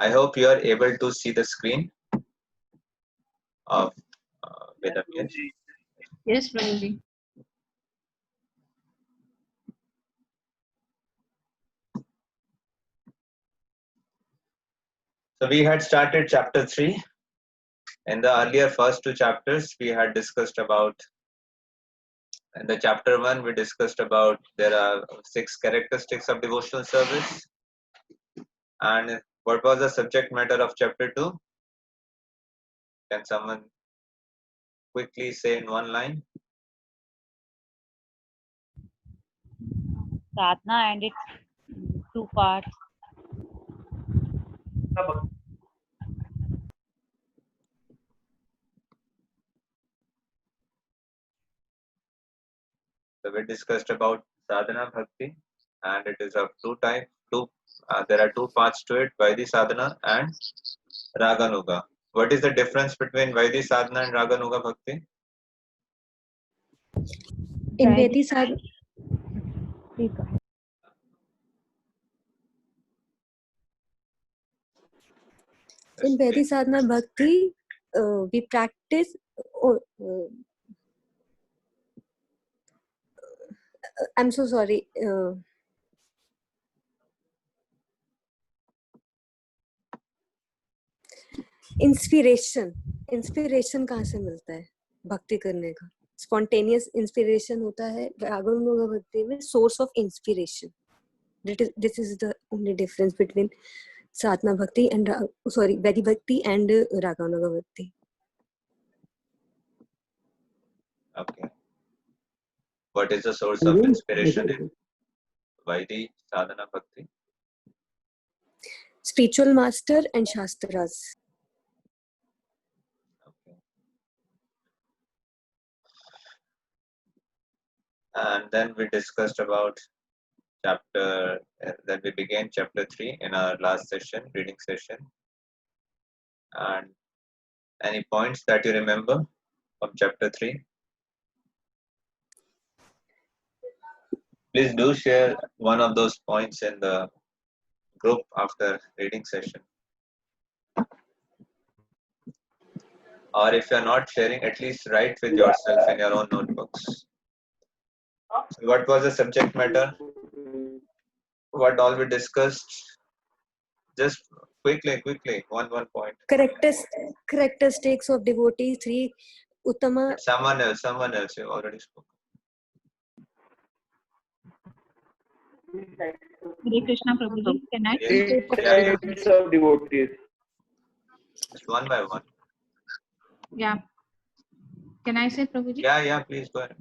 I hope you are able to see the screen of Vedavyas. Yes, Prabhuji. So we had started chapter 3. In the earlier first 2 chapters, we had discussed about, in the chapter 1, we discussed about there are 6 characteristics of devotional service. And what was the subject matter of chapter 2? Can someone quickly say in one line? Sadhana and its 2 parts. So we discussed about sadhana bhakti, and it is of 2 types. There are 2 parts to it: Vaidhi sadhana and Raganuga. What is the difference between Vaidhi sadhana and Raganuga bhakti? In Vaidhi sadhana, in Vaidhi sadhana bhakti, we practice. I'm so sorry. Inspiration कहाँ से मिलता है भक्ति करने का? Spontaneous inspiration होता है रागानुगा भक्ति में, source of inspiration. This is the only difference between sadhana bhakti and Vaidhi bhakti and Raganuga bhakti. Okay. What is the source of inspiration in Vaidhi sadhana bhakti? Spiritual master and shastras. Okay. And then we discussed about then we began chapter 3 in our last session, reading session. And any points that you remember from chapter 3? Please do share one of those points in the group after reading session. Or if you are not sharing, at least write with yourself in your own notebooks. So what was the subject matter? What all we discussed? Just quickly, one point. Characteristics of devotees, 3 Uttama. Someone else, you already spoke. Hare Krishna, Prabhuji. Can I? Yeah. Of devotees. Just one by one. Yeah. Can I say, Prabhuji? Yeah, please go ahead.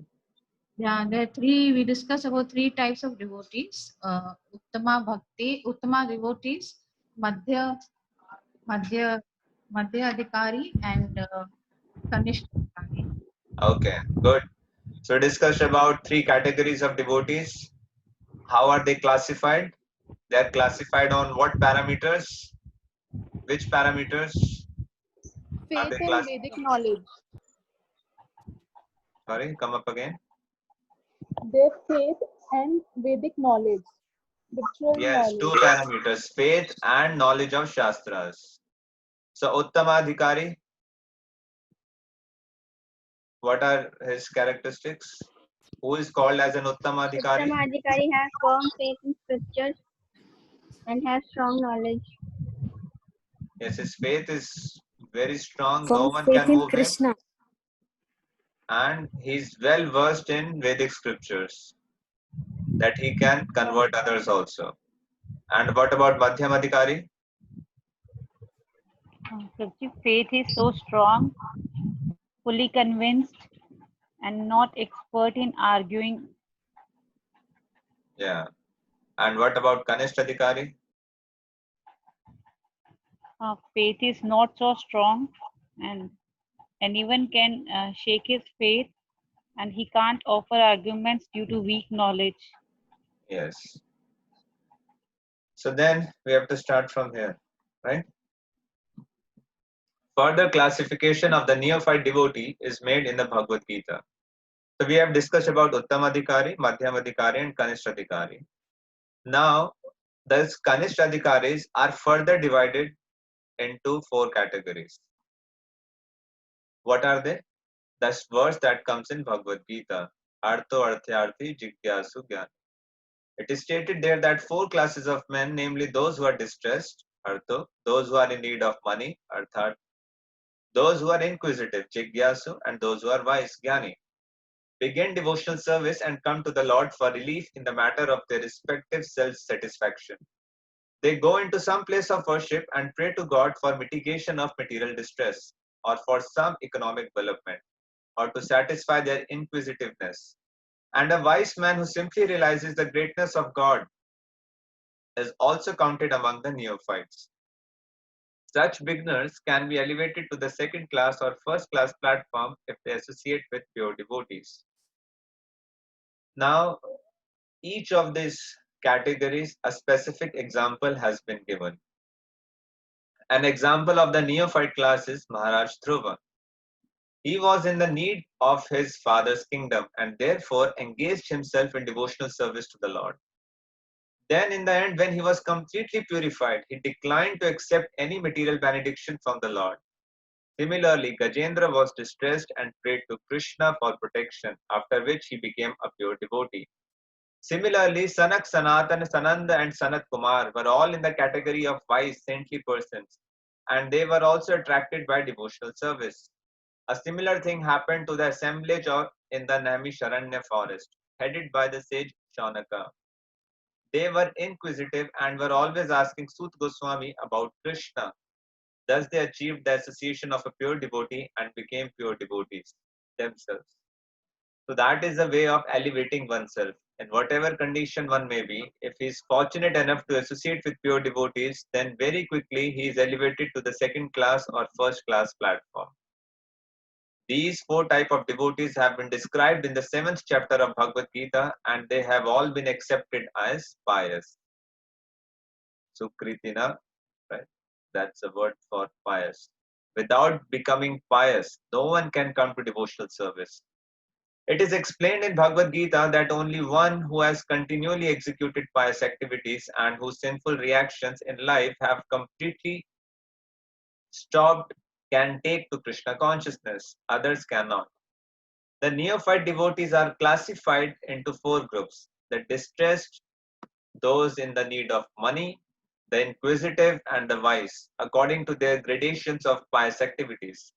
Yeah, there are 3. We discussed about 3 types of devotees: Uttama Bhakti, Uttama devotees, Madhya Adhikari, and Kanishta Adhikari. Okay, good. So we discussed about 3 categories of devotees. How are they classified? They are classified on what parameters? Which parameters? Faith and Vedic knowledge. Sorry, come up again. Their faith and Vedic knowledge. Yes, 2 parameters: faith and knowledge of Shastras. So Uttamadhikari, what are his characteristics? Who is called as an Uttamadhikari? Uttamadhikari has firm faith in scriptures and has strong knowledge. Yes, his faith is very strong. Firm No one faith can in move Krishna. him. And he's well versed in Vedic scriptures, that he can convert others also. And what about Madhyamadhikari? Faith is so strong, fully convinced, and not expert in arguing. Yeah. And what about Kanishtadhikari? Faith is not so strong, and anyone can shake his faith, and he can't offer arguments due to weak knowledge. Yes. So then we have to start from here, right? Further classification of the neophyte devotee is made in the Bhagavad Gita. So we have discussed about Uttamadhikari, Madhyamadhikari, and Kanishtadhikari. Now, these Kanishtadhikaris are further divided into 4 categories. What are they? The verse that comes in Bhagavad Gita. Artho Arthyarthi Jigyasu Jnani. It is stated there that 4 classes of men, namely those who are distressed, Artho, those who are in need of money, Arthat, those who are inquisitive, Jigyasu, and those who are wise, Jnani, begin devotional service and come to the Lord for relief in the matter of their respective self-satisfaction. They go into some place of worship and pray to God for mitigation of material distress, or for some economic development, or to satisfy their inquisitiveness. And a wise man who simply realizes the greatness of God is also counted among the neophytes. Such beginners can be elevated to the second class or first class platform if they associate with pure devotees. Now, each of these categories, a specific example has been given. An example of the neophyte class is Maharaj Dhruva. He was in the need of his father's kingdom and therefore engaged himself in devotional service to the Lord. Then, in the end, when he was completely purified, he declined to accept any material benediction from the Lord. Similarly, Gajendra was distressed and prayed to Krishna for protection, after which he became a pure devotee. Similarly, Sanak, Sanatan, Sananda, and Sanat Kumar were all in the category of wise, saintly persons, and they were also attracted by devotional service. A similar thing happened to the assemblage in the Naimisharanya forest, headed by the sage Shaunaka. They were inquisitive and were always asking Sut Goswami about Krishna. Thus, they achieved the association of a pure devotee and became pure devotees themselves. So, that is a way of elevating oneself. In whatever condition one may be, if he is fortunate enough to associate with pure devotees, then very quickly he is elevated to the second class or first class platform. These 4 types of devotees have been described in the 7th chapter of Bhagavad Gita, and they have all been accepted as pious. Sukritina, right? That's a word for pious. Without becoming pious, no one can come to devotional service. It is explained in Bhagavad Gita that only one who has continually executed pious activities and whose sinful reactions in life have completely stopped can take to Krishna consciousness. Others cannot. The neophyte devotees are classified into 4 groups: the distressed, those in the need of money, the inquisitive, and the wise, according to their gradations of pious activities.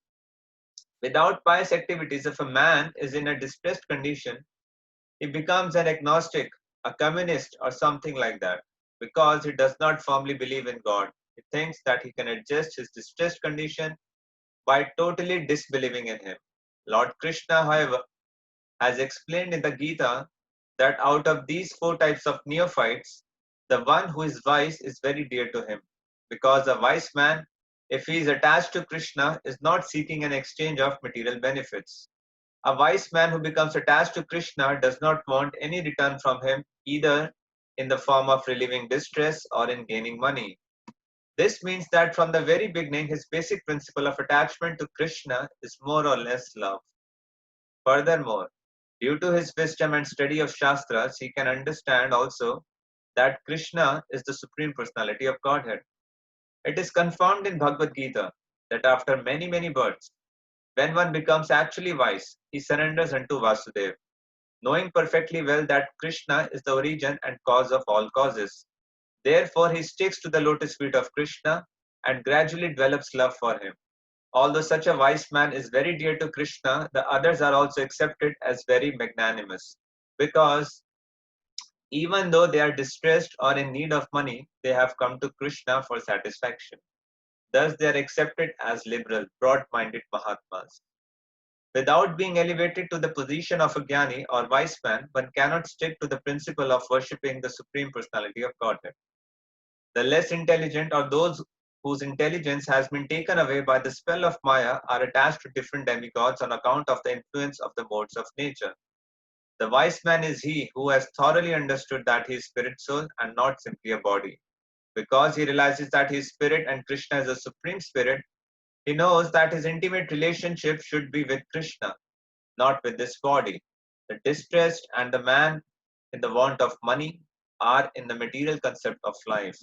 Without pious activities, if a man is in a distressed condition, he becomes an agnostic, a communist, or something like that, because he does not firmly believe in God. He thinks that he can adjust his distressed condition by totally disbelieving in him. Lord Krishna, however, has explained in the Gita that out of these 4 types of neophytes, the one who is wise is very dear to him, because a wise man, if he is attached to Krishna, is not seeking an exchange of material benefits. A wise man who becomes attached to Krishna does not want any return from him, either in the form of relieving distress or in gaining money. This means that from the very beginning, his basic principle of attachment to Krishna is more or less love. Furthermore, due to his wisdom and study of Shastras, he can understand also that Krishna is the Supreme Personality of Godhead. It is confirmed in Bhagavad Gita that after many, many births, when one becomes actually wise, he surrenders unto Vasudeva, knowing perfectly well that Krishna is the origin and cause of all causes. Therefore, he sticks to the lotus feet of Krishna and gradually develops love for him. Although such a wise man is very dear to Krishna, the others are also accepted as very magnanimous, because even though they are distressed or in need of money, they have come to Krishna for satisfaction. Thus, they are accepted as liberal, broad-minded Mahatmas. Without being elevated to the position of a Jnani or wise man, one cannot stick to the principle of worshipping the Supreme Personality of Godhead. The less intelligent, or those whose intelligence has been taken away by the spell of Maya, are attached to different demigods on account of the influence of the modes of nature. The wise man is he who has thoroughly understood that he is spirit soul and not simply a body. Because he realizes that he is spirit and Krishna is a supreme spirit, he knows that his intimate relationship should be with Krishna, not with this body. The distressed and the man in the want of money are in the material concept of life.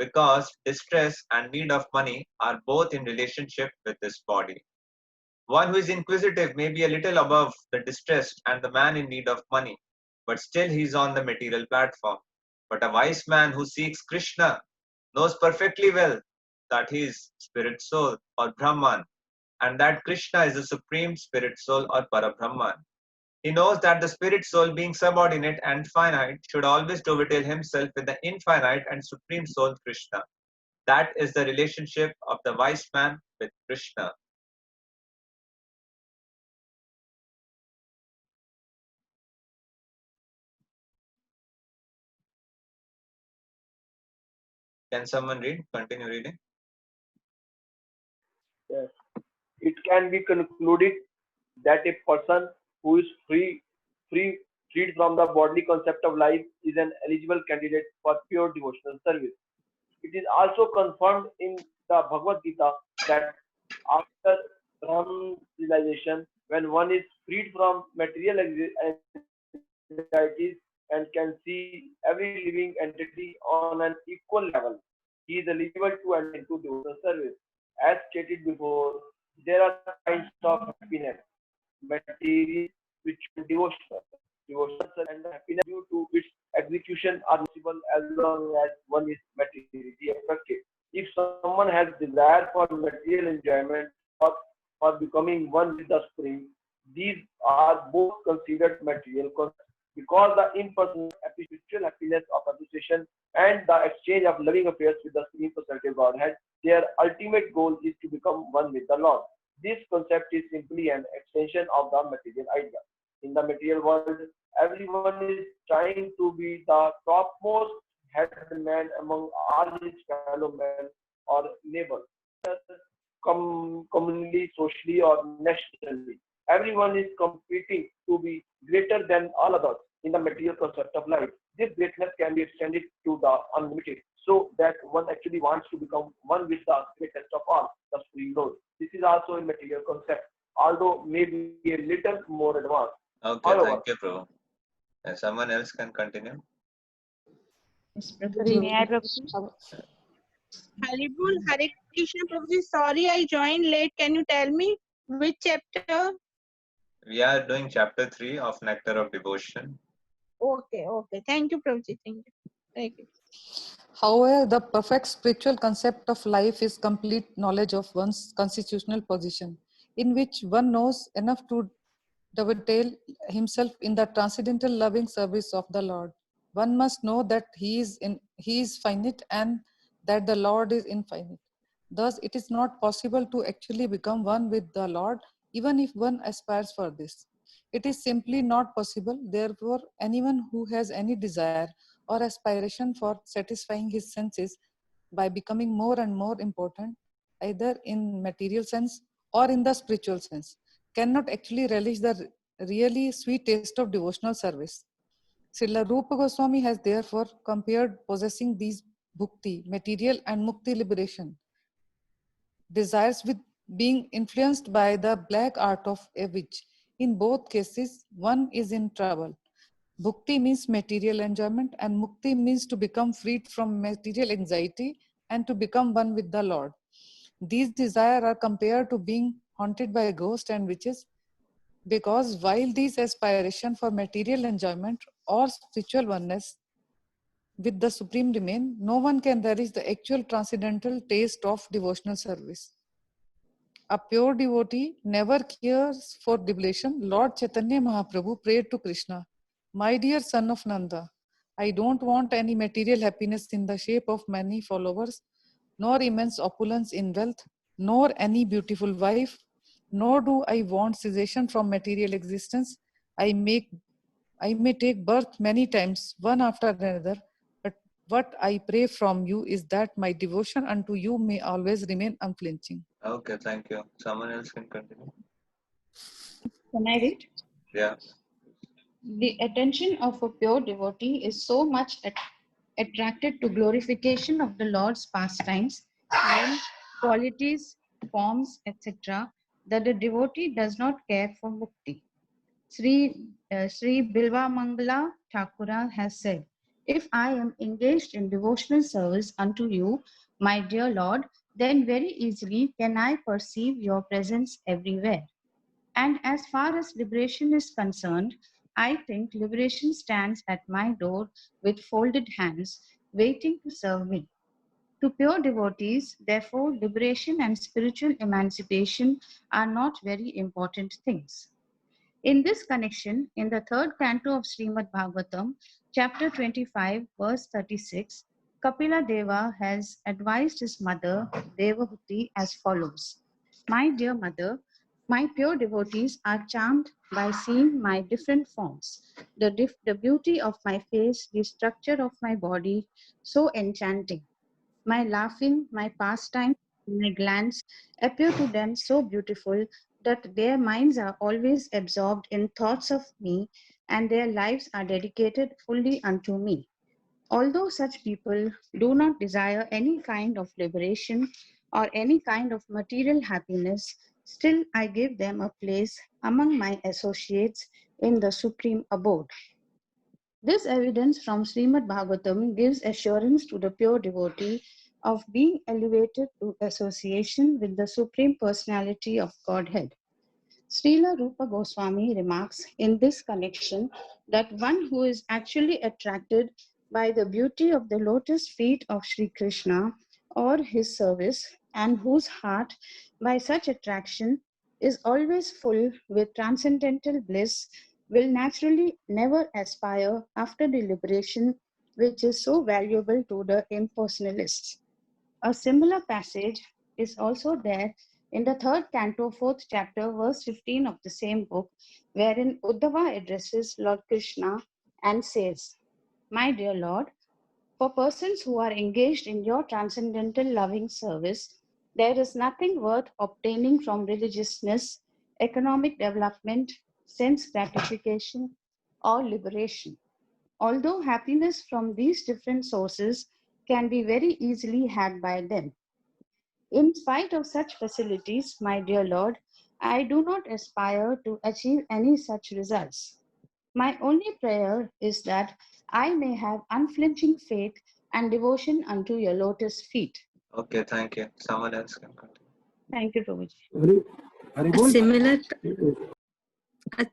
because distress and need of money are both in relationship with this body. One who is inquisitive may be a little above the distressed and the man in need of money, but still he is on the material platform. But a wise man who seeks Krishna knows perfectly well that he is spirit soul or Brahman, and that Krishna is the supreme spirit soul or Parabrahman. He knows that the spirit soul, being subordinate and finite, should always dovetail himself with the infinite and supreme soul Krishna. That is the relationship of the wise man with Krishna. Can someone read? Continue reading. Yes. It can be concluded that a person who is freed from the bodily concept of life is an eligible candidate for pure devotional service. It is also confirmed in the Bhagavad Gita that after Brahman realization, when one is freed from material anxieties and can see every living entity on an equal level, he is eligible to enter into devotional service. As stated before, there are kinds of happiness: material, spiritual, devotional. Devotional and happiness due to its execution are possible as long as one is materially affected. If someone has desire for material enjoyment or for becoming one with the Supreme, these are both considered material concepts because the impersonal spiritual happiness of association and the exchange of loving affairs with the Supreme Personality of Godhead, their ultimate goal is to become one with the Lord. This concept is simply an extension of the material idea. In the material world, everyone is trying to be the topmost head man among all his fellow men or neighbors, communally, socially, or nationally. Everyone is competing to be greater than all others in the material concept of life. This greatness can be extended to the unlimited, so that one actually wants to become one with the greatest of all, the Supreme Lord. This is also a material concept, although maybe a little more advanced. Okay, However, thank you, Prabhu. And someone else can continue. Yes, Prabhuji. May I, Prabhuji? Haribol, Hare Krishna Prabhuji. Sorry, I joined late. Can you tell me which chapter? We are doing chapter 3 of Nectar of Devotion. Okay. Thank you, Prabhuji. Thank you. Thank you. However, the perfect spiritual concept of life is complete knowledge of one's constitutional position, in which one knows enough to dovetail himself in the transcendental loving service of the Lord. One must know that he is finite and that the Lord is infinite. Thus, it is not possible to actually become one with the Lord, even if one aspires for this. It is simply not possible. Therefore, anyone who has any desire or aspiration for satisfying his senses by becoming more and more important, either in material sense or in the spiritual sense, cannot actually relish the really sweet taste of devotional service. Srila Rupa Goswami has therefore compared possessing these bhukti, material and mukti liberation desires with being influenced by the black art of a witch. In both cases, one is in trouble. Bhukti means material enjoyment and mukti means to become freed from material anxiety and to become one with the Lord. These desires are compared to being haunted by ghosts and witches, because while these aspirations for material enjoyment or spiritual oneness with the Supreme remain, no one can relish the actual transcendental taste of devotional service. A pure devotee never cares for devotion. Lord Chaitanya Mahaprabhu prayed to Krishna, "My dear son of Nanda, I don't want any material happiness in the shape of many followers, nor immense opulence in wealth, nor any beautiful wife, nor do I want cessation from material existence. I may take birth many times, one after another, but what I pray from you is that my devotion unto you may always remain unflinching." Okay, thank you. Someone else can continue. Can I read? Yeah. The attention of a pure devotee is so much attracted to glorification of the Lord's pastimes, name, qualities, forms, etc., that the devotee does not care for mukti. Sri Bilva Mangala Thakura has said, If I am engaged in devotional service unto you, my dear Lord, then very easily can I perceive your presence everywhere. And as far as liberation is concerned, I think liberation stands at my door with folded hands, waiting to serve me. To pure devotees, therefore, liberation and spiritual emancipation are not very important things. In this connection, in the third canto of Srimad Bhagavatam, chapter 25, verse 36, Kapila Deva has advised his mother, Devahuti, as follows. My dear mother, my pure devotees are charmed by seeing my different forms, the beauty of my face, the structure of my body, so enchanting. My laughing, my pastime, my glance appear to them so beautiful that their minds are always absorbed in thoughts of me and their lives are dedicated fully unto me. Although such people do not desire any kind of liberation or any kind of material happiness, still I give them a place among my associates in the supreme abode. This evidence from Srimad Bhagavatam gives assurance to the pure devotee of being elevated to association with the Supreme Personality of Godhead. Srila Rupa Goswami remarks in this connection that one who is actually attracted by the beauty of the lotus feet of Sri Krishna or his service, and whose heart by such attraction is always full with transcendental bliss, will naturally never aspire after the liberation which is so valuable to the impersonalists. A similar passage is also there in the third canto, fourth chapter, verse 15 of the same book, wherein Uddhava addresses Lord Krishna and says, My dear Lord, for persons who are engaged in your transcendental loving service, there is nothing worth obtaining from religiousness, economic development, sense gratification, or liberation. Although happiness from these different sources can be very easily had by them. In spite of such facilities, my dear Lord, I do not aspire to achieve any such results. My only prayer is that I may have unflinching faith and devotion unto your lotus feet. Okay, thank you. Someone else can continue. Thank you, Prabhuji. A,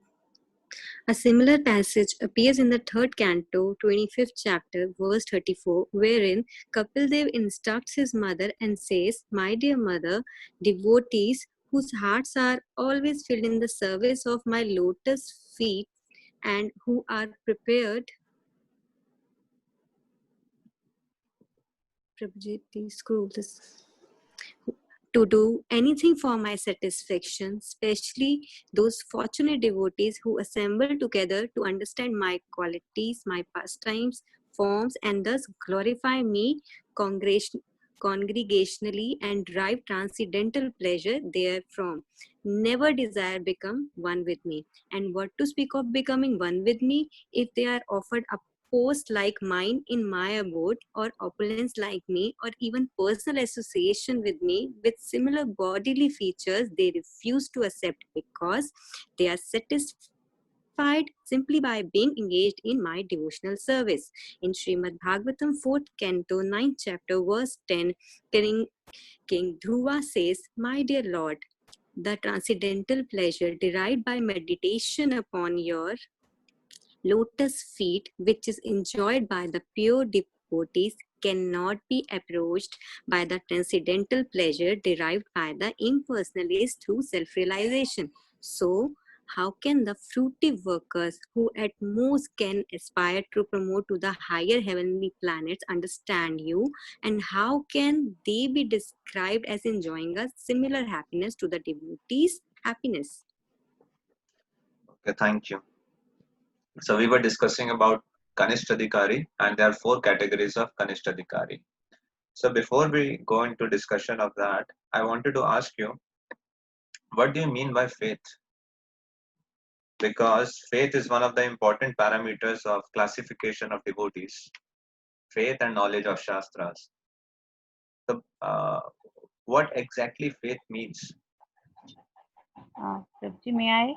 a similar passage appears in the third canto, 25th chapter, verse 34, wherein Kapildev instructs his mother and says, My dear mother, devotees whose hearts are always filled in the service of my lotus feet and who are prepared. Prabhuji, please scroll this. To do anything for my satisfaction, especially those fortunate devotees who assemble together to understand my qualities, my pastimes, forms, and thus glorify me congregationally and derive transcendental pleasure therefrom. Never desire become one with me. And what to speak of becoming one with me if they are offered a post like mine in my abode, or opulence like me, or even personal association with me with similar bodily features, they refuse to accept because they are satisfied simply by being engaged in my devotional service. In Srimad Bhagavatam 4th canto 9th chapter verse 10, King Dhruva says, My dear Lord, the transcendental pleasure derived by meditation upon your lotus feet, which is enjoyed by the pure devotees, cannot be approached by the transcendental pleasure derived by the impersonalist through self-realization. So, how can the fruitive workers who at most can aspire to promote to the higher heavenly planets understand you, and how can they be described as enjoying a similar happiness to the devotees' happiness? Okay, thank you. So we were discussing about Kanishtadikari, and there are 4 categories of Kanishtadikari. So before we go into discussion of that, I wanted to ask you, what do you mean by faith? Because faith is one of the important parameters of classification of devotees. Faith and knowledge of Shastras. So, what exactly faith means? Prabhuji, may I?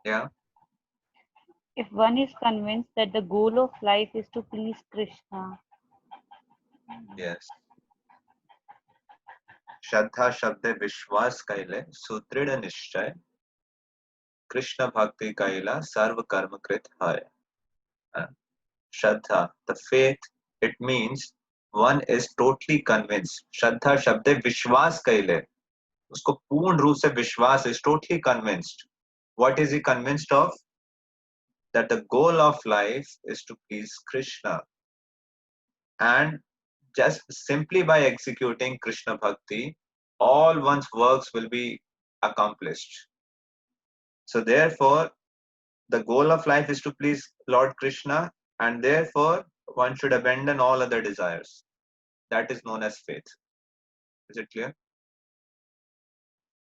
Yeah. If one is convinced that the goal of life is to please Krishna, Yes. श्रद्धा शब्द विश्वास कैले सुदृढ़ निश्चय कृष्ण भक्ति कैला सर्व कर्म कृत है. Shraddha, the faith, it means one is totally convinced. Shraddha शब्द विश्वास कैले, उसको पूर्ण रूप से विश्वास, is totally convinced. What is he convinced of? That the goal of life is to please Krishna. And just simply by executing Krishna Bhakti, all one's works will be accomplished. So therefore, the goal of life is to please Lord Krishna, and therefore one should abandon all other desires. That is known as faith. Is it clear?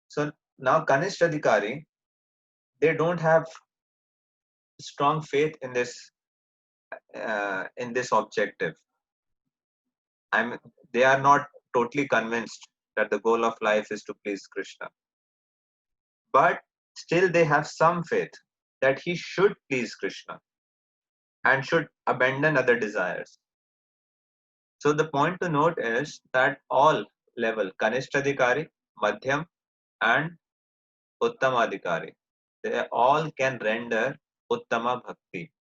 So now Kanishta Adhikari, they don't have strong faith in this objective. They are not totally convinced that the goal of life is to please Krishna. But still they have some faith that he should please Krishna and should abandon other desires. So the point to note is that all level, Kanishta Adhikari, Madhyam and Uttama Adhikari, they all can render Uttama Bhakti.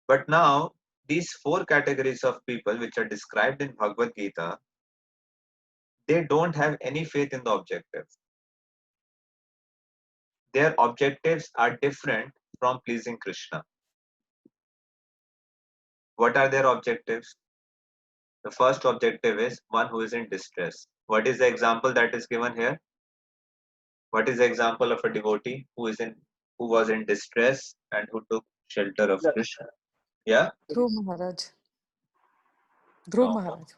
But now, these four categories of people which are described in Bhagavad Gita, they don't have any faith in the objective. Their objectives are different from pleasing Krishna. What are their objectives? The first objective is one who is in distress. What is the example that is given here? What is the example of a devotee who was in distress and who took shelter of Krishna? Yeah? Dhruv Maharaj. Dhruv Maharaj.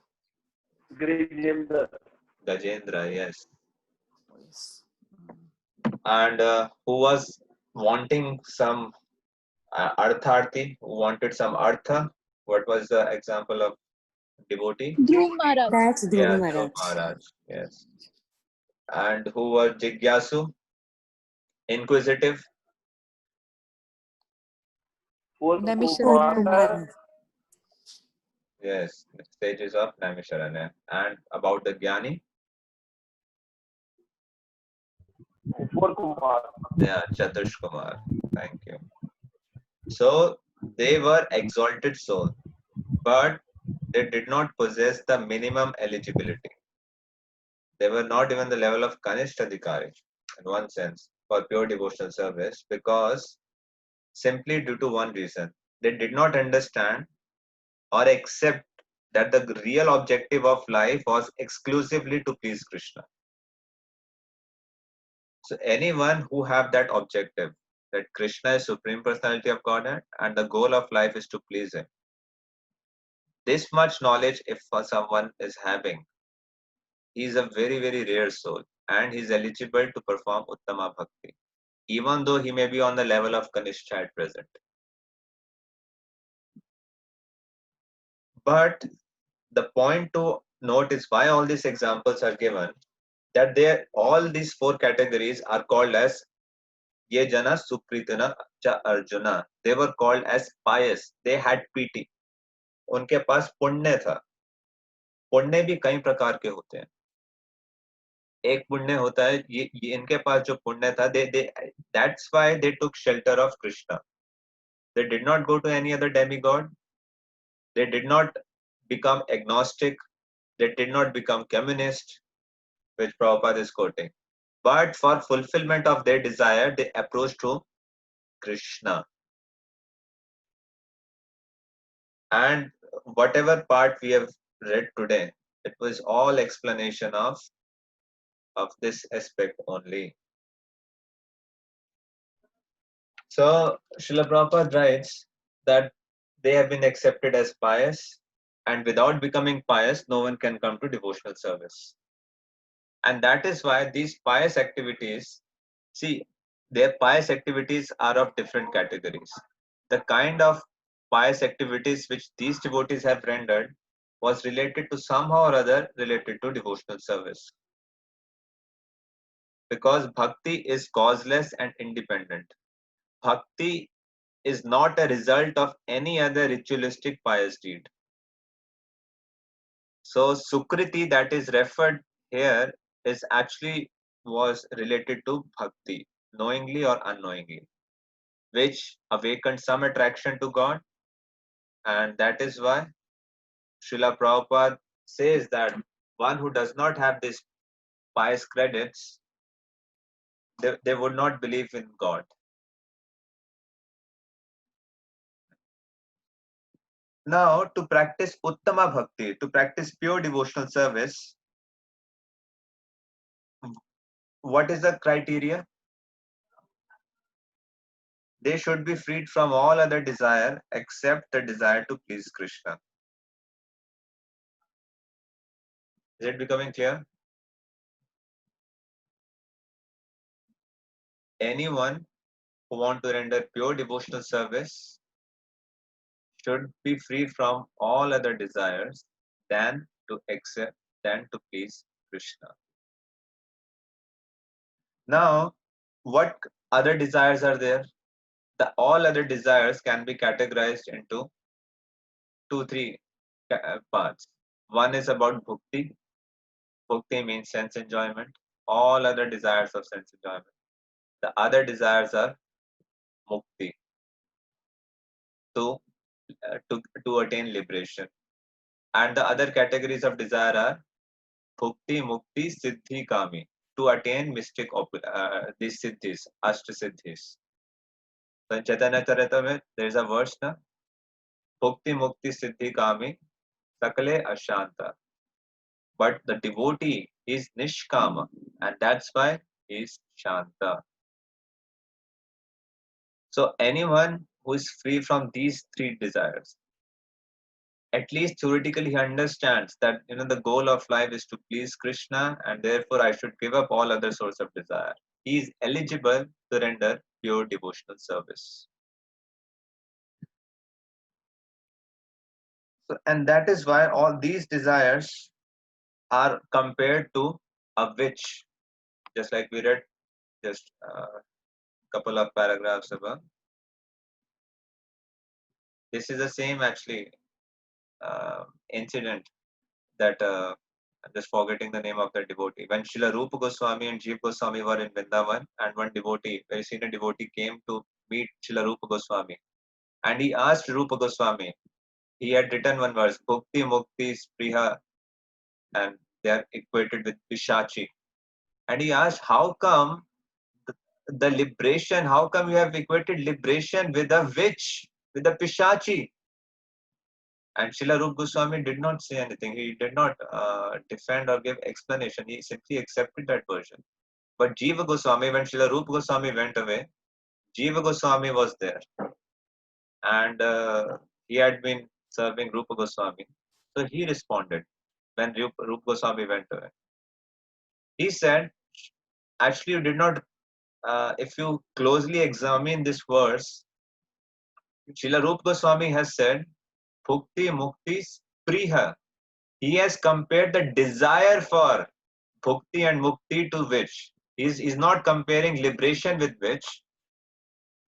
Gajendra, yes. Yes. And who was wanting some artharthi, who wanted some artha. What was the example of devotee? Dhruv Maharaj. That's Dhruv Yeah, Maharaj. Dhruv Maharaj, yes. And who was Jigyasu? Inquisitive? Naimisharanya. Yes, the stages of Naimisharanya. And about the Jnani? Yeah, Chatush Kumar. Thank you. So they were exalted souls, but they did not possess the minimum eligibility. They were not even the level of Kanishta Adhikari, in one sense, for pure devotional service, because simply due to one reason. They did not understand or accept that the real objective of life was exclusively to please Krishna. So anyone who have that objective, that Krishna is Supreme Personality of Godhead and the goal of life is to please Him, this much knowledge if someone is having, he is a very, very rare soul and he is eligible to perform Uttama Bhakti, even though he may be on the level of Kanishta at present. But the point to note is why all these examples are given, that all these four categories are called as Ye Jana Supritana Cha Arjuna. They were called as pious. They had piti. उनके पास पुण्य था. पुण्य भी कई प्रकार के होते हैं. एक पुण्य होता है, ये इनके पास जो पुण्य था, that's why they took shelter of Krishna. They did not go to any other demigod. They did not become agnostic. They did not become communist, which Prabhupada is quoting. But for fulfillment of their desire, they approached to Krishna. And whatever part we have read today, it was all explanation of this aspect only. So Srila Prabhupada writes that they have been accepted as pious, and without becoming pious, no one can come to devotional service. And that is why these pious activities, see, their pious activities are of different categories. The kind of pious activities which these devotees have rendered was related to somehow or other related to devotional service. Because bhakti is causeless and independent. bhakti is not a result of any other ritualistic pious deed. So Sukriti that is referred here is actually was related to bhakti, knowingly or unknowingly, which awakened some attraction to God, and that is why Srila Prabhupada says that one who does not have these pious credits, they would not believe in God. Now, to practice Uttama Bhakti, to practice pure devotional service, what is the criteria? They should be freed from all other desire except the desire to please Krishna. Is it becoming clear? Anyone who want to render pure devotional service should be free from all other desires than to please Krishna. Now, what other desires are there? All other desires can be categorized into three parts. One is about bhukti. Bhukti means sense enjoyment. All other desires of sense enjoyment. The other desires are mukti, to attain liberation. And the other categories of desire are bhukti, mukti, siddhi, kami, to attain mystic these siddhis, ashta siddhis. So in Chaitanya Charitamrita, there is a verse na, bhukti, mukti, siddhi, kami, sakale ashanta. But the devotee is nishkama, and that's why he is shanta. So anyone who is free from these three desires, at least theoretically he understands that the goal of life is to please Krishna, and therefore I should give up all other source of desire. He is eligible to render pure devotional service. So, and that is why all these desires are compared to a witch, just like we read just a couple of paragraphs above. This is the same actually incident that I'm just forgetting the name of the devotee. When Srila Rupa Goswami and Jeev Goswami were in Vrindavan, and one devotee, very senior devotee, came to meet Srila Rupa Goswami, and he asked Rupa Goswami. He had written one verse, Bhukti Mukti Spriha, and they are equated with Pishachi. And he asked, how come the liberation, how come you have equated liberation with a witch, with a Pishachi? And Srila Rupa Goswami did not say anything. He did not defend or give explanation. He simply accepted that version. But Jiva Goswami, when Srila Rupa Goswami went away, Jiva Goswami was there. And he had been serving Rupa Goswami. So he responded when Rupa Goswami went away. He said, actually, you did not, if you closely examine this verse, Srila Rupa Goswami has said, Bhukti Mukti Spriha. He has compared the desire for bhukti and mukti to which. He's not comparing liberation with which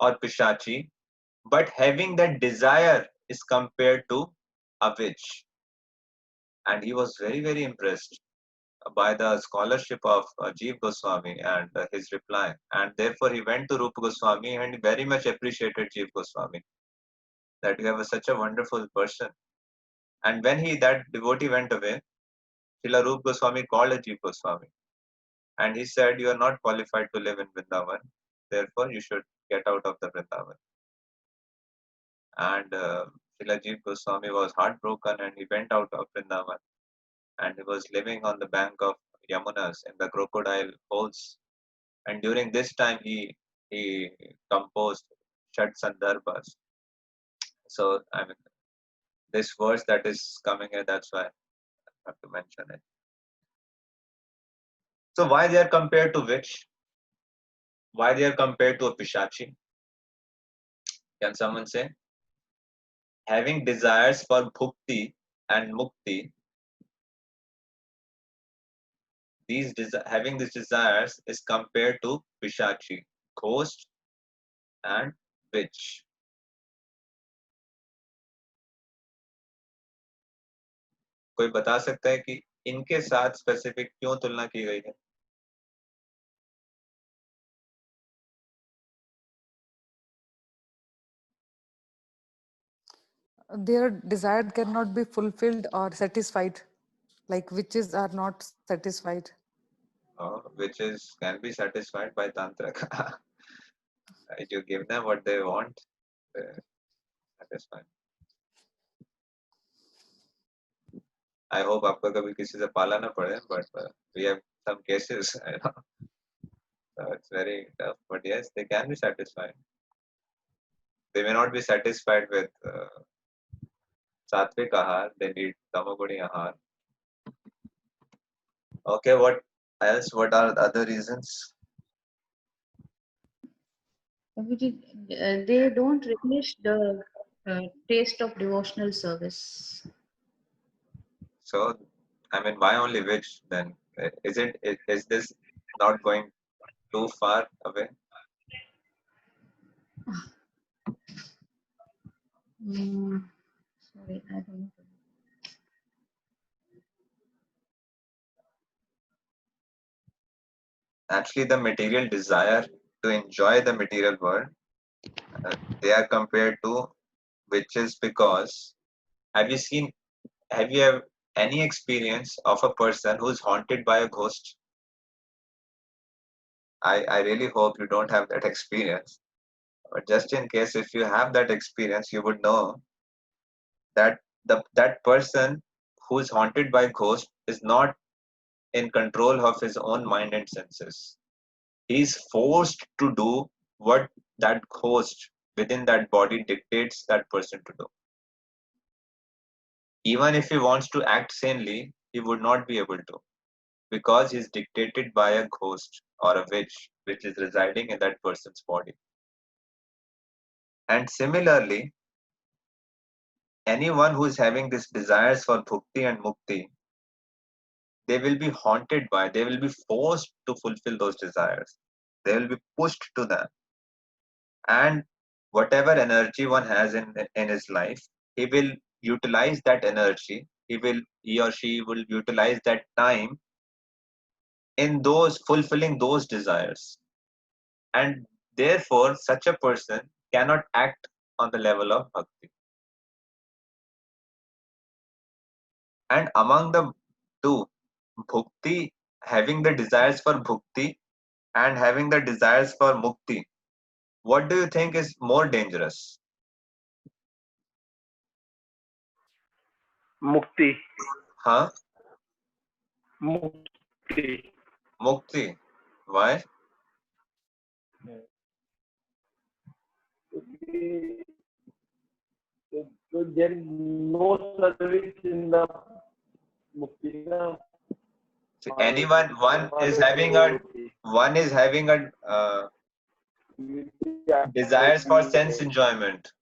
or pishachi, but having that desire is compared to a witch. And he was very, very impressed by the scholarship of Jeev Goswami and his reply. And therefore he went to Rupa Goswami and very much appreciated Jeev Goswami, that you have such a wonderful person. And when that devotee went away, Srila Rupa Goswami called Jeev Goswami. And he said, you are not qualified to live in Vrindavan. Therefore, you should get out of the Vrindavan. And Srila Jeev Goswami was heartbroken and he went out of Vrindavan. And he was living on the bank of Yamunas in the crocodile holes. And during this time, he composed Shat Sandarbhas. So, I mean, this verse that is coming here, that's why I have to mention it. So, why they are compared to which? Why they are compared to a Pishachi? Can someone say? Having desires for bhukti and mukti, having these desires is compared to Pishachi, ghost and which? कोई बता सकता है कि इनके साथ specific क्यों तुलना की गई है? Their desire cannot be fulfilled or satisfied, like witches are not satisfied. Witches can be satisfied by tantra. Right? You give them what they want, they're satisfied. I hope आपको कभी किसी से पाला ना पड़े, but we have some cases, I know. So it's very tough, but yes, they can be satisfied. They may not be satisfied with sattvic ahar, they need tamoguni ahar. Okay, what else? What are the other reasons? They don't relish the taste of devotional service. So, I mean, why only which then? Is this not going too far away? Sorry, I don't know. Actually, the material desire to enjoy the material world, they are compared to witches because have you seen, have you have any experience of a person who's haunted by a ghost? I really hope you don't have that experience. But just in case, if you have that experience, you would know that that person who's haunted by ghost is not in control of his own mind and senses. He's forced to do what that ghost within that body dictates that person to do. Even if he wants to act sanely, he would not be able to because he's dictated by a ghost or a witch which is residing in that person's body. And similarly, anyone who is having these desires for bhukti and mukti, they will be haunted by, they will be forced to fulfill those desires. They will be pushed to them. And whatever energy one has in his life, he will utilize that energy. He or she will utilize that time in those fulfilling those desires. And therefore, such a person cannot act on the level of bhakti. And among the two, bhukti, having the desires for bhukti and having the desires for mukti, what do you think is more dangerous? Mukti. Huh? Mukti. Mukti. Why? So there is no service in the Mukti. Na? See, anyone, one is having a desires for sense enjoyment,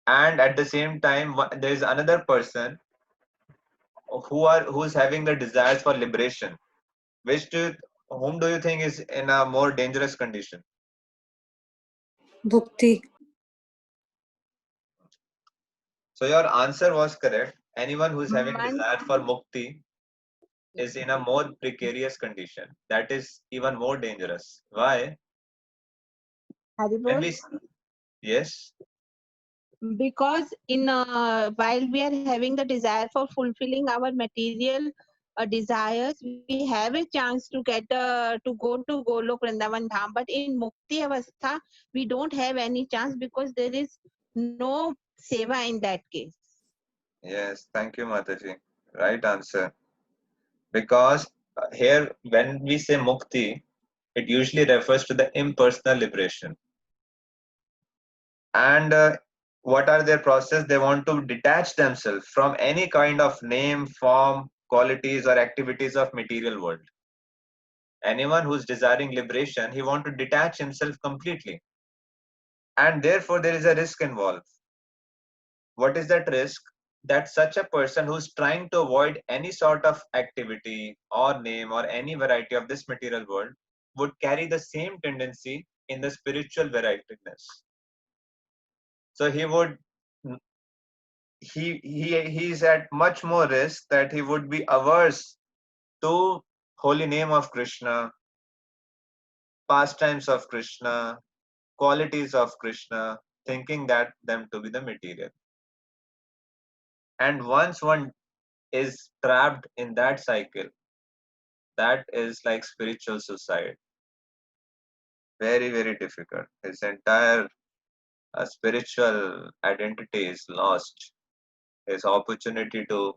and at the same time, there is another person who's having the desires for liberation. Whom do you think is in a more dangerous condition? Bhukti. So your answer was correct. Anyone who's having desire for mukti is in a more precarious condition. That is even more dangerous. Why? When we, yes. Because in while we are having the desire for fulfilling our material desires, we have a chance to get to go to Golok Vrindavan Dham. But in Mukti Avastha, we don't have any chance because there is no seva in that case. Yes, thank you, Mataji. Right answer. Because here, when we say mukti, it usually refers to the impersonal liberation. And what are their process? They want to detach themselves from any kind of name, form, qualities, or activities of material world. Anyone who's desiring liberation, he want to detach himself completely. And therefore, there is a risk involved. What is that risk? That such a person who's trying to avoid any sort of activity or name or any variety of this material world would carry the same tendency in the spiritual varietiness. So he's at much more risk that he would be averse to holy name of Krishna, pastimes of Krishna, qualities of Krishna, thinking that them to be the material. And once one is trapped in that cycle, that is like spiritual suicide. Very, very difficult. His entire spiritual identity is lost. His opportunity to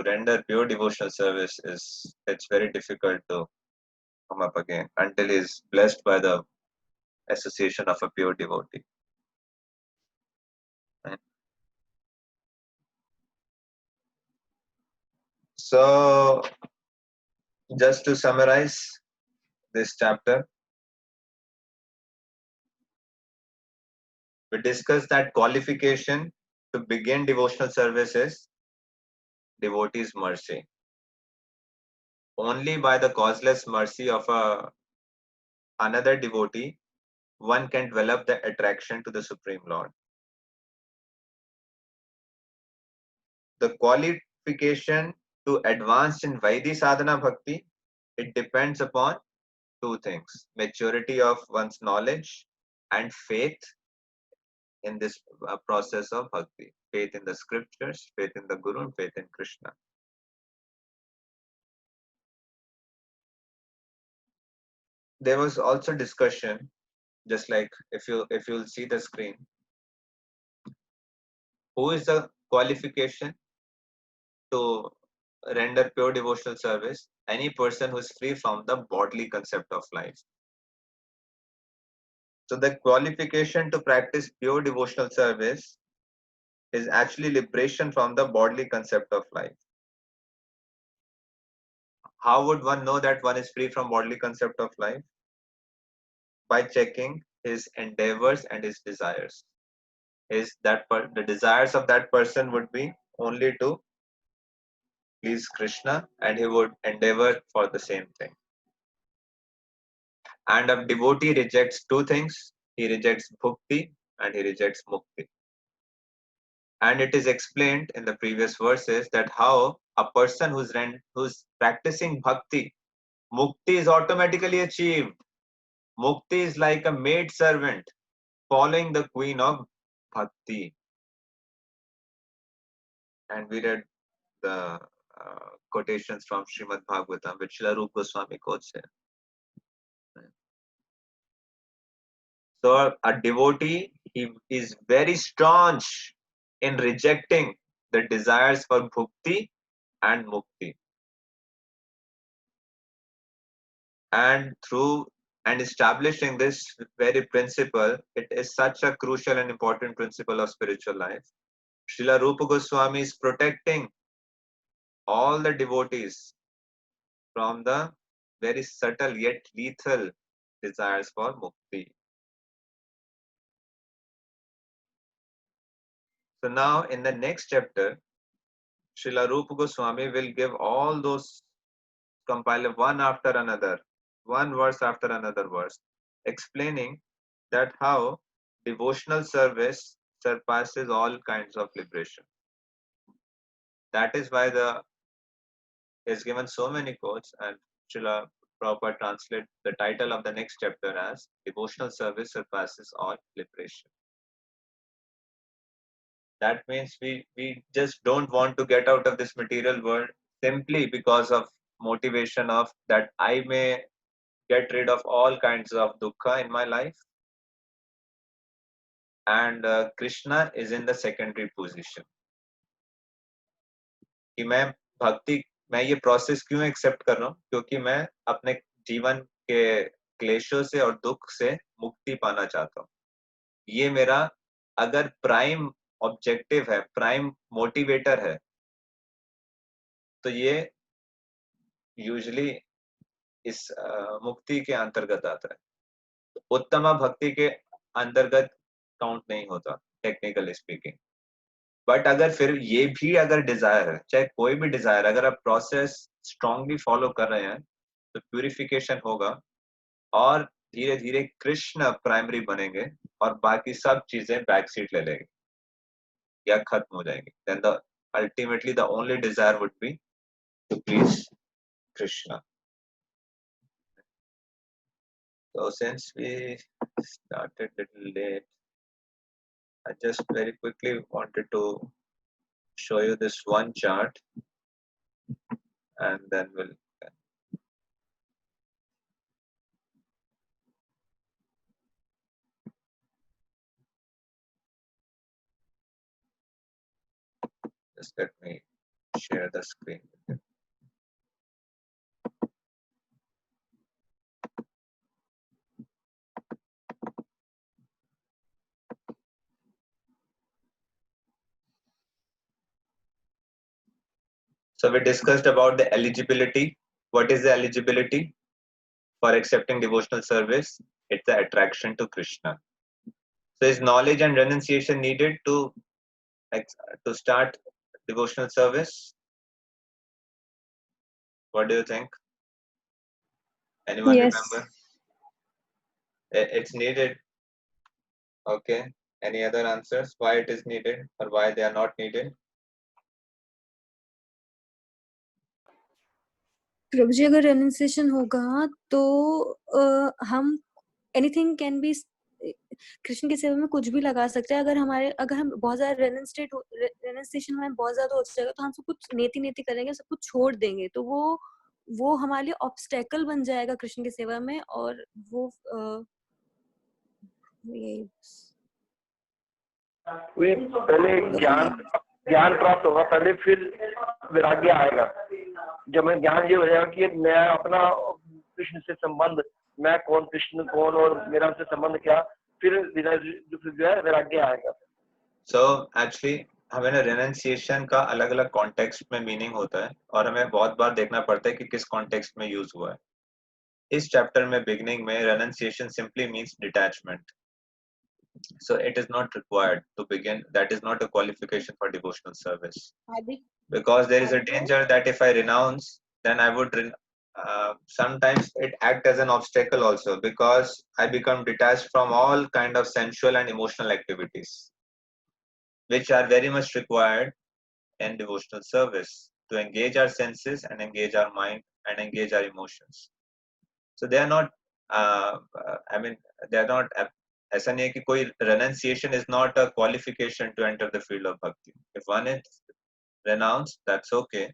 render pure devotional service it's very difficult to come up again until he is blessed by the association of a pure devotee. Right? So, just to summarize this chapter, we discussed that qualification to begin devotional service is devotee's mercy. Only by the causeless mercy of another devotee one can develop the attraction to the Supreme Lord. The qualification to advance in Vaidhi Sadhana Bhakti, it depends upon two things: maturity of one's knowledge and faith in this process of bhakti. Faith in the scriptures, faith in the Guru, and faith in Krishna. There was also discussion, just like if you'll see the screen, who is the qualification to render pure devotional service? Any person who is free from the bodily concept of life. So the qualification to practice pure devotional service is actually liberation from the bodily concept of life. How would one know that one is free from bodily concept of life? By checking his endeavors and his desires. The desires of that person would be only to please Krishna, and he would endeavor for the same thing. And a devotee rejects two things: he rejects bhukti and he rejects mukti. And it is explained in the previous verses that how a person who's practicing bhakti, mukti is automatically achieved. Mukti is like a maid servant following the queen of bhakti. And we read the quotations from Srimad Bhagavatam, which Srila Rupa Goswami quotes here. So a devotee, he is very staunch in rejecting the desires for bhukti and mukti. And through establishing this very principle, it is such a crucial and important principle of spiritual life. Srila Rupa Goswami is protecting all the devotees from the very subtle yet lethal desires for mukti. So now in the next chapter, Srila Rupa Goswami will give all those, compile one after another, one verse after another verse, explaining that how devotional service surpasses all kinds of liberation. That is why he has given so many quotes, and Srila Prabhupada translate the title of the next chapter as Devotional Service Surpasses All Liberation. That means we just don't want to get out of this material world simply because of motivation of that I may get rid of all kinds of dukkha in my life, and Krishna is in the secondary position. कि मैं ये process क्यों accept कर रहा हूँ? क्योंकि मैं अपने जीवन के क्लेशों से और दुख से मुक्ति पाना चाहता हूँ. ये मेरा अगर प्राइम ऑब्जेक्टिव है, प्राइम मोटिवेटर है, तो ये यूजुअली इस मुक्ति के अंतर्गत आता है. उत्तम भक्ति के अंतर्गत काउंट नहीं होता टेक्निकली स्पीकिंग. बट अगर फिर ये भी अगर डिजायर है, चाहे कोई भी डिजायर, अगर आप प्रोसेस स्ट्रांगली फॉलो कर रहे हैं तो प्यूरिफिकेशन होगा और धीरे धीरे कृष्ण प्राइमरी बनेंगे और बाकी सब चीजें बैक सीट ले लेंगे या खत्म हो जाएंगी, then the ultimately the only desire would be to please Krishna. So since we started little late, I just very quickly wanted to show you this one chart and then we'll just let me share the screen. So we discussed about the eligibility. What is the eligibility for accepting devotional service? It's the attraction to Krishna. So is knowledge and renunciation needed to start devotional service? What do you think? Anyone Yes. remember? It's needed. Okay. Any other answers? Why it is needed or why they are not needed? प्रभु जी अगर रेनुंसिएशन होगा तो हम anything can be Krishna की सेवा में कुछ भी लगा सकते हैं. अगर हम बहुत ज्यादा रेनुंसिएशन में बहुत ज्यादा हो जाएगा तो हम सब कुछ नेति करेंगे, सब कुछ छोड़ देंगे, तो वो हमारे लिए ऑब्स्टेकल बन जाएगा कृष्ण की सेवा में. और वो पहले ज्ञान प्राप्त होगा पहले, फिर वैराग्य आएगा. जब मैं ज्ञान ये हो जाएगा कि मैं अपना कृष्ण से संबंध, मैं कौन, कृष्ण कौन और मेरा उनसे संबंध क्या, फिर जो है वैराग्य आएगा. So actually हमें ना रेनुंसिएशन का अलग अलग कॉन्टेक्स्ट में मीनिंग होता है और हमें बहुत बार देखना पड़ता है कि किस कॉन्टेक्स्ट में यूज हुआ है. इस चैप्टर में बिगिनिंग में renunciation simply means detachment. So it is not required to begin. That is not a qualification for devotional service. Because there is a danger that if I renounce, then I would sometimes it act as an obstacle also, because I become detached from all kind of sensual and emotional activities, which are very much required in devotional service to engage our senses and engage our mind and engage our emotions. So they are not I mean they are not ऐसा नहीं है कि कोई renunciation is not a qualification to enter the field of bhakti. If one is renounced, that's okay,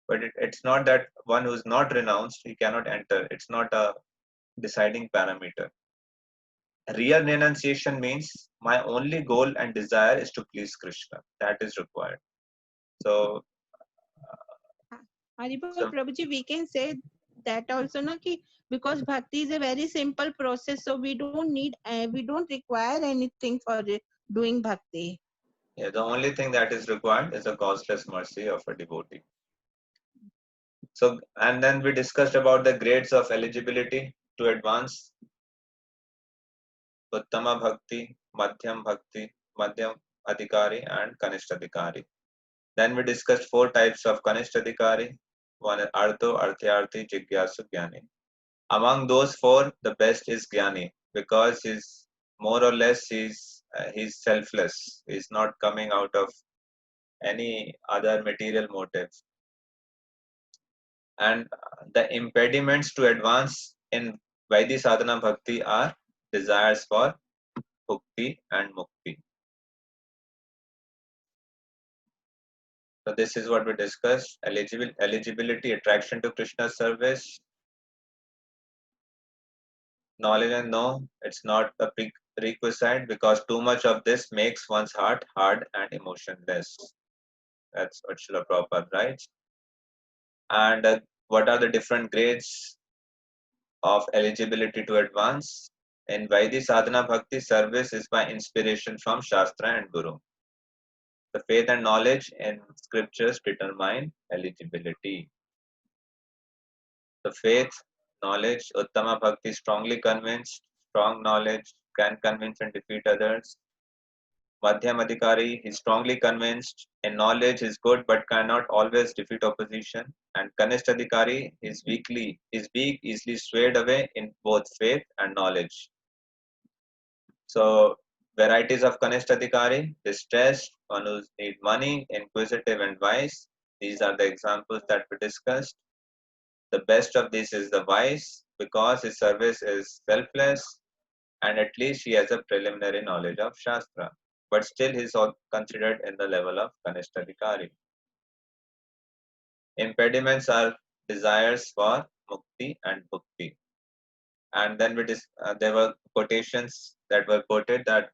but it's not that one who is not renounced, he cannot enter. It's not a deciding parameter. Real renunciation means my only goal and desire is to please Krishna. That is required. So Prabhuji, we can say that also, na, ki, because bhakti is a very simple process, so we don't require anything for doing bhakti. yeah, the only thing that is required is the causeless mercy of a devotee. So, and then we discussed about the grades of eligibility to advance: Uttama Bhakti, Madhyam Bhakti, Madhyam Adhikari, and Kanishta Adhikari. Then we discussed 4 types of Kanishta Adhikari. One is Artho, Arthyarthi, Jigyasu, Jnani. Among those 4, the best is Jnani, because he's more or less he's selfless. He's not coming out of any other material motive. And the impediments to advance in Vaidhi Sadhana Bhakti are desires for Bhukti and Mukti. So this is what we discussed: eligibility, attraction to Krishna service, knowledge and no, it's not a prerequisite, because too much of this makes one's heart hard and emotionless. That's what Srila Prabhupada writes. And what are the different grades of eligibility to advance? In Vaidhi Sadhana Bhakti, service is by inspiration from Shastra and Guru. The faith and knowledge in scriptures determine eligibility. The faith, knowledge, Uttama Bhakti, strongly convinced, strong knowledge, can convince and defeat others. Madhyam Adhikari, he's strongly convinced in knowledge is good but cannot always defeat opposition. And Kanishta Adhikari is weak, easily swayed away in both faith and knowledge. So, varieties of Kanishta Adhikari: distressed, one who needs money, inquisitive and wise. These are the examples that we discussed. The best of this is the wise because his service is selfless and at least he has a preliminary knowledge of Shastra. But still he is considered in the level of Kanishta Adhikari. Impediments are desires for mukti and bhukti. And then there were quotations that were quoted that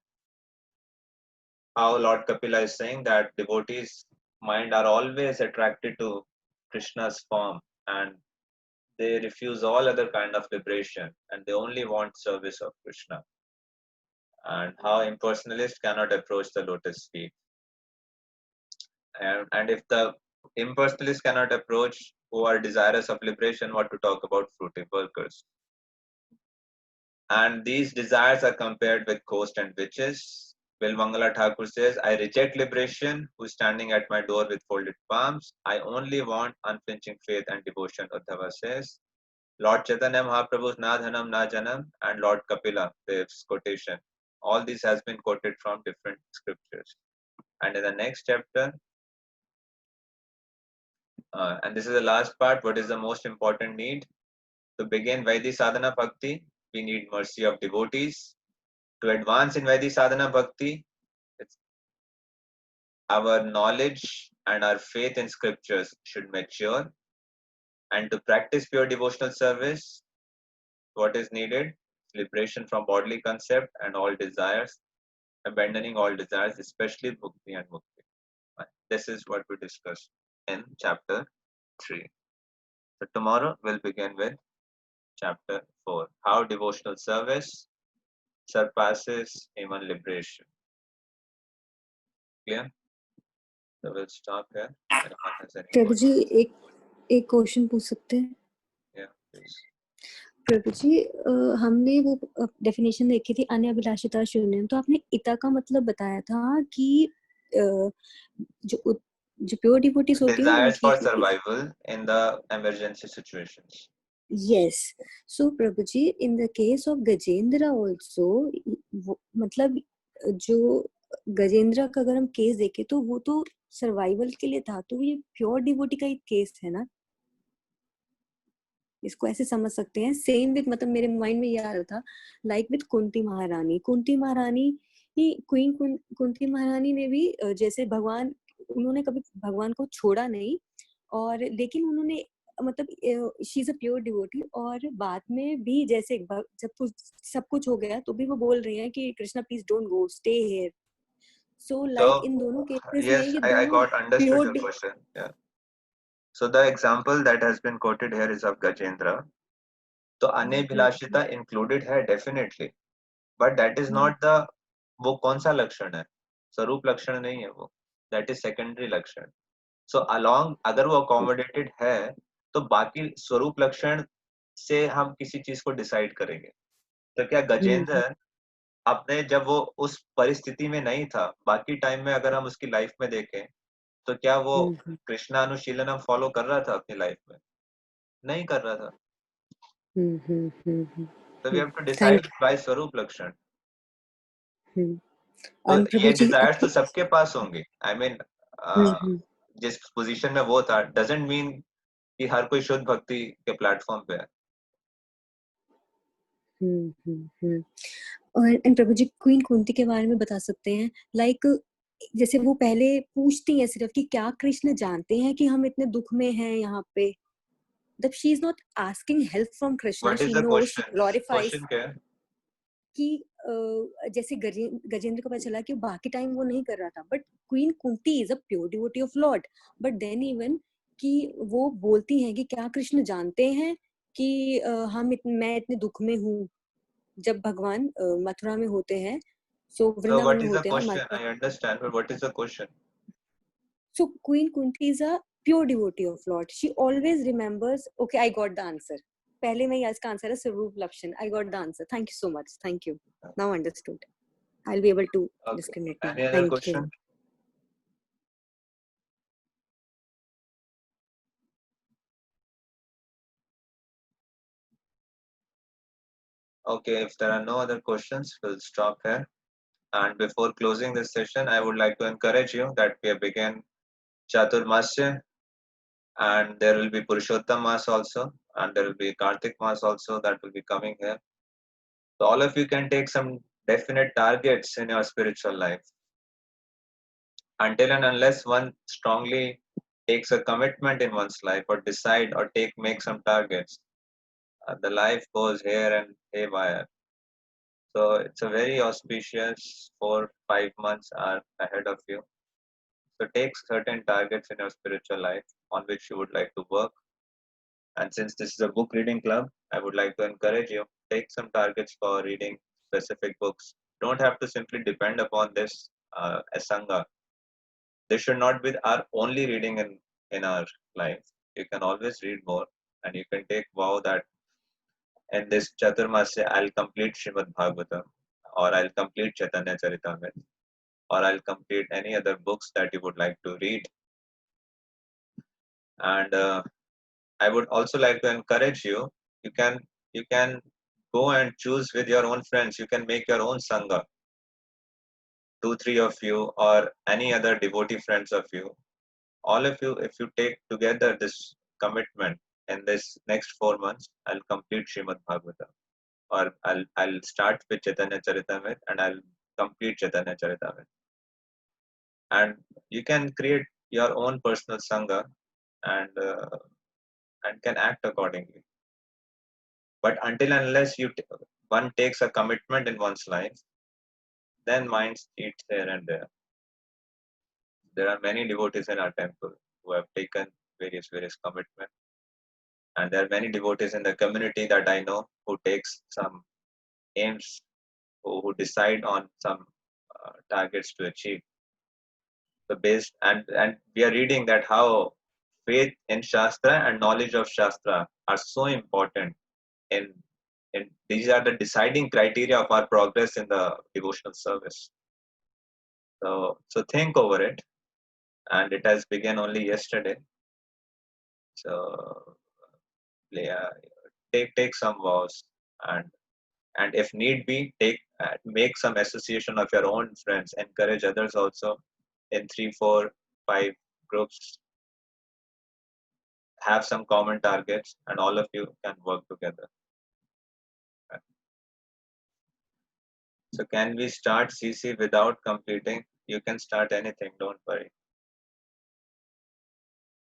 how Lord Kapila is saying that devotees' mind are always attracted to Krishna's form and they refuse all other kind of liberation and they only want service of Krishna. And how impersonalists cannot approach the lotus feet. And if the impersonalists cannot approach who are desirous of liberation, what to talk about fruitive workers? And these desires are compared with ghosts and witches. Bilmangala Thakur says, I reject liberation, who's standing at my door with folded palms. I only want unflinching faith and devotion, Uddhava says. Lord Chaitanya Mahaprabhu's Na Dhanam Na Janam and Lord Kapila Dev's quotation. All this has been quoted from different scriptures. And in the next chapter, and this is the last part, what is the most important need? To begin Vaidhi Sadhana Bhakti, we need mercy of devotees. To advance in Vaidhi Sadhana Bhakti, our knowledge and our faith in scriptures should mature. And to practice pure devotional service, what is needed? Liberation from bodily concept and all desires, abandoning all desires, especially bhukti and mukti. This is what we discussed in chapter 3. So tomorrow we'll begin with chapter 4, how devotional service surpasses human liberation. Clear? So we'll stop here. Anyone has any Prabhu ji questions? एक question पूछ सकते हैं? Yeah, please. प्रभु जी हमने वो definition देखी थी अनभिलाषिता शून्यम, तो आपने इता का मतलब बताया था कि जो प्योर डिवोटीज होती है Desires for उनकी survival in the emergency situations. Yes. So Prabhuji, in the case of Gajendra also, मतलब जो गजेंद्र का अगर हम केस देखें तो वो तो सर्वाइवल के लिए था, तो ये प्योर डिवोटी का एक केस है ना, इसको ऐसे समझ सकते हैं. सेम विद, मतलब मेरे माइंड में ये आ रहा था, लाइक विद कुंती महारानी ही क्वीन कुंती महारानी ने भी जैसे भगवान, उन्होंने कभी भगवान को छोड़ा नहीं, और लेकिन उन्होंने मतलब she is a pure devotee, और बाद में भी जैसे जब सब कुछ हो गया तो भी वो बोल रही हैं कि Krishna please don't go, stay here. So like in दोनों केसेस में Yes, ये I दोनों got understood your question. Yeah. So the example that has been quoted here is of Gajendra. So Anebhilashita included है definitely, but that is not the, वो कौन सा लक्षण है? स्वरूप लक्षण नहीं है वो, that is secondary लक्षण. So along, अगर वो accommodated है तो बाकी स्वरूप लक्षण से हम किसी चीज को डिसाइड करेंगे. तो क्या गजेंद्र अपने जब वो उस परिस्थिति में नहीं था, बाकी टाइम में अगर हम उसकी लाइफ में देखें तो क्या वो कृष्णा अनुशीलनम फॉलो कर रहा था अपनी लाइफ में? नहीं कर रहा था. So we have to decide by स्वरूप लक्षण. तो ये डिजायर्स तो सबके पास होंगे. I mean, जिस पोजीशन में वो था doesn't mean कि हर कोई शुद्ध भक्ति के प्लेटफॉर्म पे है. और प्रभु जी क्वीन कुंती के बारे में बता सकते हैं, लाइक जैसे वो पहले पूछती हैं सिर्फ कि क्या कृष्ण जानते हैं कि हम इतने दुख में हैं यहाँ पे. That she is not asking help from Krishna. What is she the knows, question? she glorifies. Question क्या है? कि जैसे गजेंद्र को पता चला कि बाकी टाइम वो नहीं कर रहा था, but queen Kunti is a pure devotee of lord, but then even कि वो बोलती हैं कि क्या कृष्ण जानते हैं कि मैं इतने दुख में हूँ, जब भगवान मथुरा में होते हैं, सो वृंदावन में होते हैं. I understand, but what is the question? So Queen Kunti is a pure devotee of Lord. She always remembers. Okay, I got the answer. पहले में इसका आंसर है स्वरूप लक्षण. I got the answer. Thank you so much. Thank you. Now understood. I'll be able to Okay. discriminate now. Any other Thank question? you. Okay, if there are no other questions, we'll stop here. And before closing this session, I would like to encourage you that we begin Chaturmasya, and there will be Purushottam Mas also, and there will be Kartik Mas also that will be coming here. So all of you can take some definite targets in your spiritual life. Until and unless one strongly takes a commitment in one's life or decide or make some targets, the life goes here and haywire. So it's a very auspicious 4-5 months are ahead of you. So take certain targets in your spiritual life on which you would like to work. And since this is a book reading club, I would like to encourage you, take some targets for reading specific books. Don't have to simply depend upon this as Sangha. This should not be our only reading in our life. You can always read more, and you can take vow that in this Chaturmasya I'll complete Srimad Bhagavatam, or I'll complete Chaitanya Charitamrita, or I'll complete any other books that you would like to read. And I would also like to encourage you. You can go and choose with your own friends. You can make your own sangha, 2-3 of you, or any other devotee friends of you. All of you, if you take together this commitment in this next 4 months, I'll complete Srimad Bhagavatam, or I'll start with Chaitanya Charitamrita and I'll complete Chaitanya Charitamrita. And you can create your own personal sangha and can act accordingly. But until and unless one takes a commitment in one's life, then minds eats here and there. There are many devotees in our temple who have taken various commitments, and there are many devotees in the community that I know who takes some aims, who decide on some targets to achieve. So based and we are reading that how faith in Shastra and knowledge of Shastra are so important in these are the deciding criteria of our progress in the devotional service. So think over it, and it has begun only yesterday. So yeah, take some vows, and if need be, make some association of your own friends. Encourage others also in 3, 4, 5 groups. Have some common targets, and all of you can work together. So can we start CC without completing? You can start anything, don't worry.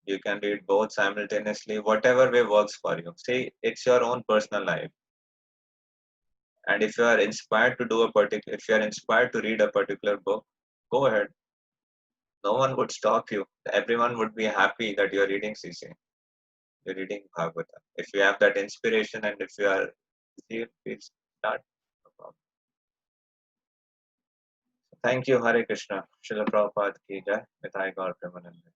You can read both simultaneously, whatever way works for you. See, it's your own personal life. And if you are inspired to if you are inspired to read a particular book, go ahead. No one would stop you. Everyone would be happy that you are reading CC. You're reading Bhagavatam. If you have that inspiration and if you are, please start. No problem. Thank you, Hare Krishna. Srila Prabhupada ki jai. Mithai Gaur Premanande.